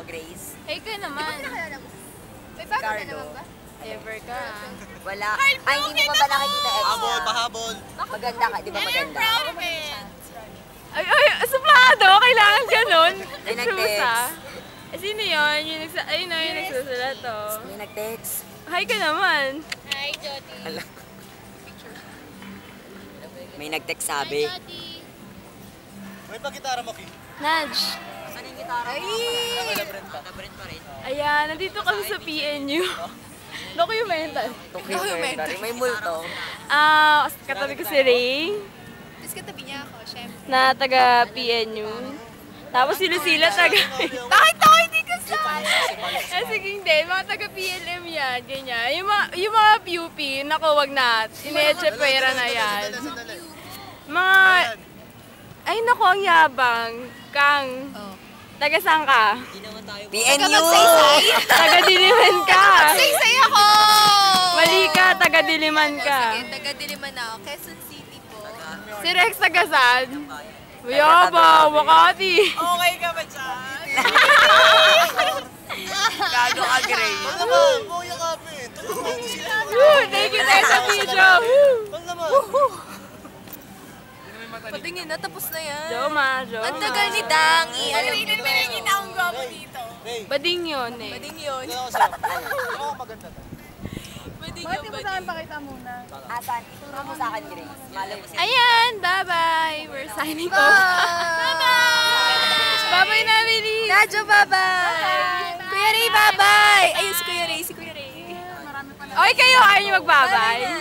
Grace. Hey ka naman. May bago na Carlo. naman ba? Ever ka. Wala. Ay, hindi mo pa ba nakikita ex Pahabol, niya? pahabol. Maganda ka, di ba maganda? Ay, suplado! Kailangan ganun. May nag-text. Sino yun? Ayun na, yung nagsusulat to. May nag-text. Hi ka naman. Hi, Jody. Ala. May nag-text sabi. May pagkitara mo, Kim. Nudge. Saan yung gitara mo? Naka-Brent pa. Naka-Brent pa rin. Ayan, nandito kami sa PNU. Documental. Documentary. May multo. Katabi ko si Ray, Tapos katabi niya ako, syempre. na taga PNU. Tapos si Lucila taga... Bakit ako hindi kasali? sige hindi, mga taga PLM yan, ganyan. Yung mga PUP, naku, wag na. Inedje pera na yan. Sandali. Mga... Ay, naku, ang yabang. Kang, taga saan ka? PNU! Taga Diliman ka. Say ako! Mali ka, taga Diliman ka. Sige, taga-Diliman ako. Quezon City po. Si Rex taga saan? Yabang, Makati. Okay ka ba dyan? Gago ka, Grace. Tol naman, kuya kapit. Tol naman, sila. Woo! Thank you tayo sa video. Woo! Tol naman. Patingin na, tapos na yan. Joma. Ang tagal ni Dangi. Alam mo ba? Nakikita akong gwapo dito. Ray, Bading yun eh. Bading yun. tingnan ko sa'yo. Tingnan ko maganda to. Bading yun, bading. Asan? Ituro mo sa akin, Grace. Malay mo siya. Ayan, bye-bye. We're signing off. Bye-bye. Bye-bye na, Lily. Radyo, bye-bye! Kuya Ray, bye-bye! Ayun, si Kuya Ray, si Kuya Ray. Okay kayo, ayaw niyo mag-bye-bye? Bye na.